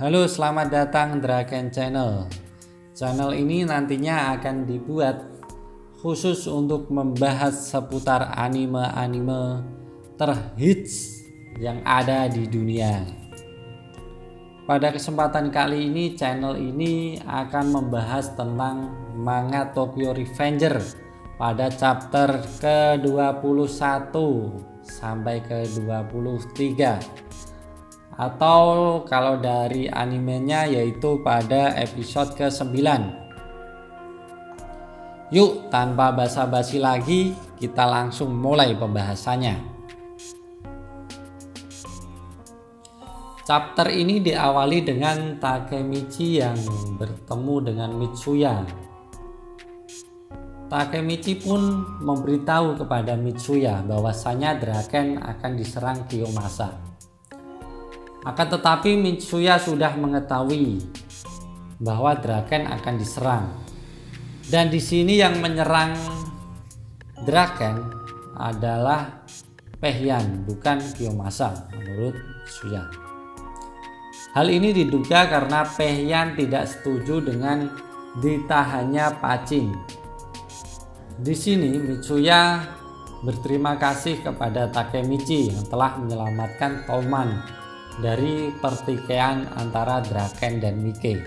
Halo, selamat datang Draken Channel. Channel ini nantinya akan dibuat khusus untuk membahas seputar anime-anime terhits yang ada di dunia. Pada kesempatan kali ini, channel ini akan membahas tentang manga Tokyo Revenger pada chapter ke-21 sampai ke-23. Atau kalau dari animenya yaitu pada episode ke-9. Yuk, tanpa basa-basi lagi, kita langsung mulai pembahasannya. Chapter ini diawali dengan Takemichi yang bertemu dengan Mitsuya. Takemichi pun memberitahu kepada Mitsuya bahwasanya Draken akan diserang Kiyomasa. Akan tetapi Mitsuya sudah mengetahui bahwa Draken akan diserang. Dan di sini yang menyerang Draken adalah Pehyan, bukan Kiyomasa menurut Mitsuya. Hal ini diduga karena Pehyan tidak setuju dengan ditahannya Pacing. Di sini Mitsuya berterima kasih kepada Takemichi yang telah menyelamatkan Toman dari pertikaian antara Draken dan Mike.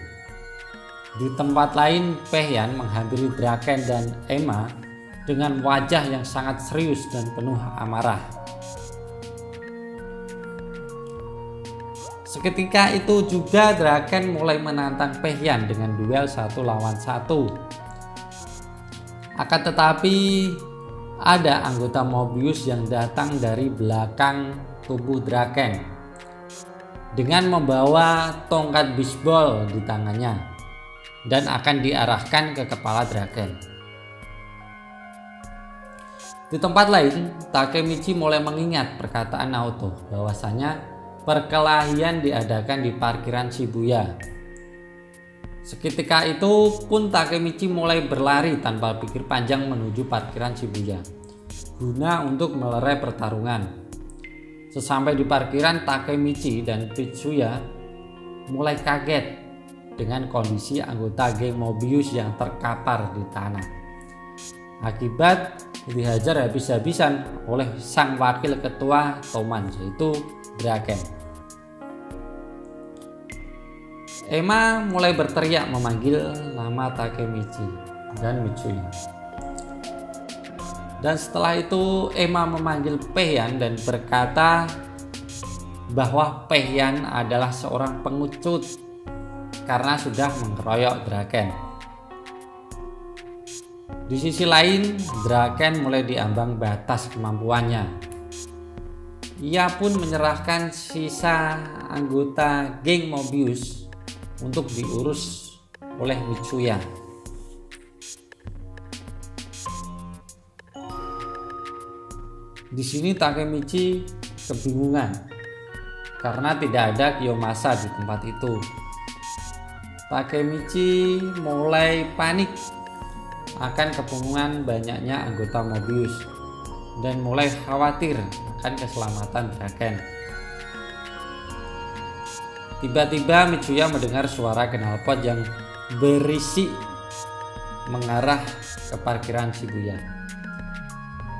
Di tempat lain, Pehyan menghampiri Draken dan Emma dengan wajah yang sangat serius dan penuh amarah. Seketika itu juga Draken mulai menantang Pehyan dengan duel 1 lawan 1. Akan tetapi ada anggota Mobius yang datang dari belakang tubuh Draken dengan membawa tongkat bisbol di tangannya dan akan diarahkan ke kepala Draken. Di tempat lain, Takemichi mulai mengingat perkataan Naoto bahwasanya perkelahian diadakan di parkiran Shibuya. Seketika itu pun Takemichi mulai berlari tanpa pikir panjang menuju parkiran Shibuya guna untuk melerai pertarungan. Sesampai di parkiran, Takemichi dan Mitsuya mulai kaget dengan kondisi anggota geng Mobius yang terkapar di tanah akibat dihajar habis-habisan oleh sang wakil ketua Toman, yaitu Draken. Emma mulai berteriak memanggil nama Takemichi dan Mitsuya. Dan setelah itu Emma memanggil Pehyan dan berkata bahwa Pehyan adalah seorang pengecut karena sudah mengeroyok Draken. Di sisi lain, Draken mulai diambang batas kemampuannya. Ia pun menyerahkan sisa anggota geng Mobius untuk diurus oleh Mitsuya. Di sini Takemichi kebingungan karena tidak ada Kiyomasa di tempat itu. Takemichi mulai panik akan kepungan banyaknya anggota Mobius dan mulai khawatir akan keselamatan Draken. Tiba-tiba Mitsuya mendengar suara knalpot yang berisik mengarah ke parkiran Shibuya.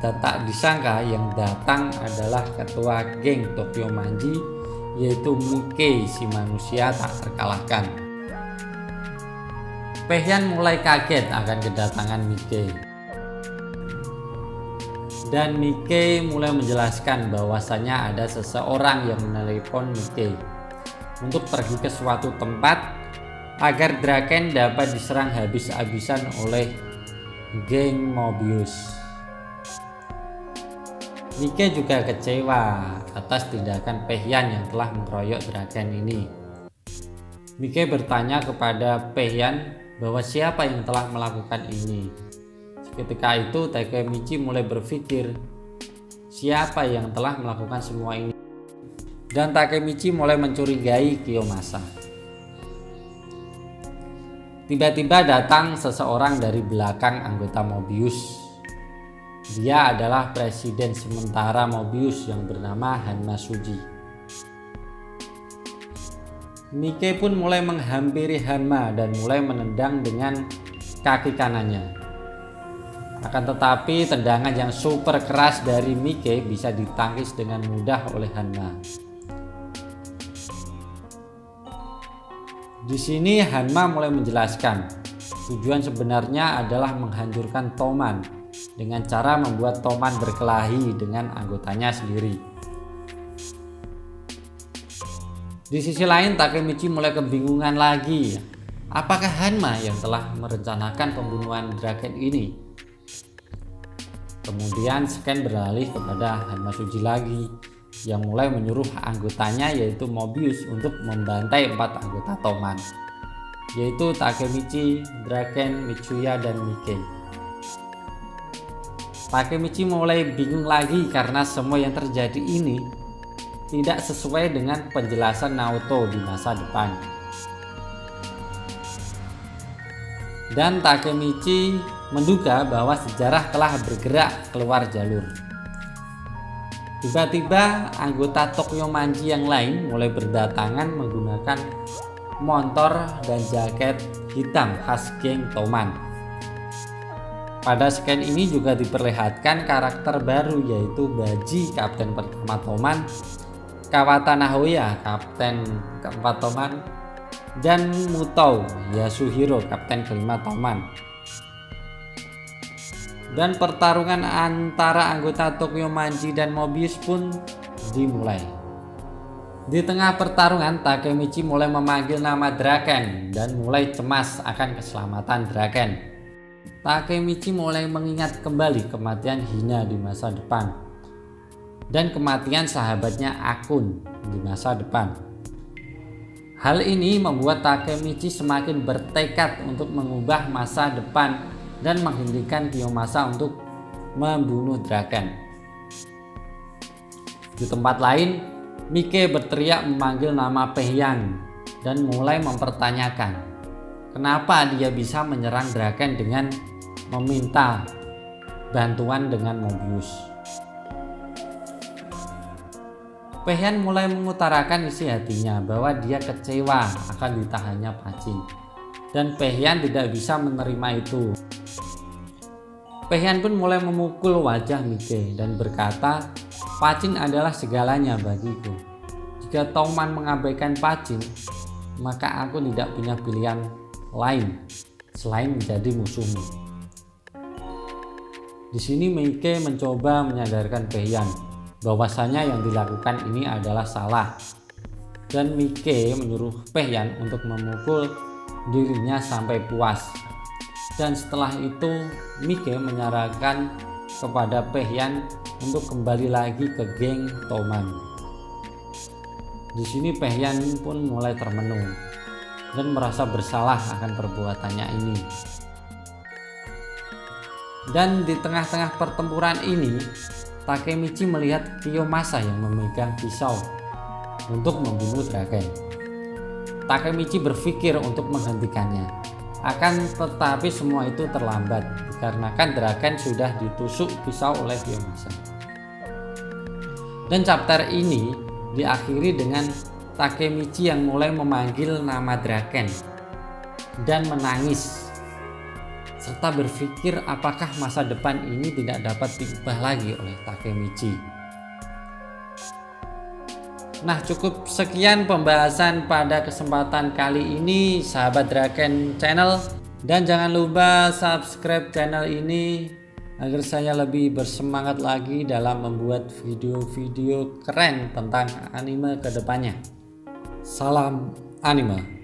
Dan tak disangka yang datang adalah ketua geng Tokyo Manji, yaitu Mike, si manusia tak terkalahkan. Pehyan mulai kaget akan kedatangan Mike. Dan Mike mulai menjelaskan bahwasanya ada seseorang yang menelepon Mike untuk pergi ke suatu tempat agar Draken dapat diserang habis-habisan oleh geng Mobius. Mike juga kecewa atas tindakan Pehyan yang telah mengeroyok Draken ini. Mike bertanya kepada Pehyan bahwa siapa yang telah melakukan ini. Ketika itu Takemichi mulai berpikir siapa yang telah melakukan semua ini. Dan Takemichi mulai mencurigai Kiyomasa. Tiba-tiba datang seseorang dari belakang anggota Mobius. Dia adalah presiden sementara Mobius yang bernama Hanma Suji. Mike pun mulai menghampiri Hanma dan mulai menendang dengan kaki kanannya. Akan tetapi tendangan yang super keras dari Mike bisa ditangkis dengan mudah oleh Hanma. Di sini Hanma mulai menjelaskan tujuan sebenarnya adalah menghancurkan Toman dengan cara membuat Toman berkelahi dengan anggotanya sendiri. Di sisi lain Takemichi mulai kebingungan lagi. Apakah Hanma yang telah merencanakan pembunuhan Draken ini? Kemudian Scan beralih kepada Hanma Suji lagi yang mulai menyuruh anggotanya yaitu Mobius untuk membantai 4 anggota Toman, yaitu Takemichi, Draken, Mitsuya, dan Mike. Takemichi mulai bingung lagi karena semua yang terjadi ini tidak sesuai dengan penjelasan Naoto di masa depan. Dan Takemichi menduga bahwa sejarah telah bergerak keluar jalur. Tiba-tiba anggota Tokyo Manji yang lain mulai berdatangan menggunakan motor dan jaket hitam khas geng Toman. Pada scan ini juga diperlihatkan karakter baru yaitu Baji, kapten pertama Toman, Kawata Nahoya, kapten keempat Toman, dan Mutou Yasuhiro, kapten kelima Toman. Dan pertarungan antara anggota Tokyo Manji dan Mobius pun dimulai. Di tengah pertarungan, Takemichi mulai memanggil nama Draken dan mulai cemas akan keselamatan Draken. Takemichi mulai mengingat kembali kematian Hina di masa depan dan kematian sahabatnya Akun di masa depan. Hal ini membuat Takemichi semakin bertekad untuk mengubah masa depan dan menghentikan Kiyomasa untuk membunuh Draken. Di tempat lain, Mike berteriak memanggil nama Peihan dan mulai mempertanyakan kenapa dia bisa menyerang Draken dengan meminta bantuan dengan Mobius. Peihan mulai mengutarakan isi hatinya bahwa dia kecewa akan ditahannya Pacin dan Peihan tidak bisa menerima itu. Peihan pun mulai memukul wajah Mike dan berkata, Pacin adalah segalanya bagiku. Jika Toman mengabaikan Pacin, maka aku tidak punya pilihan lain selain menjadi musuhmu. Di sini Mike mencoba menyadarkan Peihan bahwasanya yang dilakukan ini adalah salah. Dan Mike menyuruh Peihan untuk memukul dirinya sampai puas. Dan setelah itu Mike menyarankan kepada Peihan untuk kembali lagi ke geng Toman. Di sini Peihan pun mulai termenung dan merasa bersalah akan perbuatannya ini. Dan di tengah-tengah pertempuran ini, Takemichi melihat Kiyomasa yang memegang pisau untuk membunuh Draken. Takemichi berpikir untuk menghentikannya. Akan tetapi semua itu terlambat dikarenakan Draken sudah ditusuk pisau oleh Kiyomasa. Dan chapter ini diakhiri dengan Takemichi yang mulai memanggil nama Draken dan menangis serta berpikir apakah masa depan ini tidak dapat diubah lagi oleh Takemichi. Nah, cukup sekian pembahasan pada kesempatan kali ini sahabat Draken Channel, dan jangan lupa subscribe channel ini agar saya lebih bersemangat lagi dalam membuat video-video keren tentang anime kedepannya. Salam anime.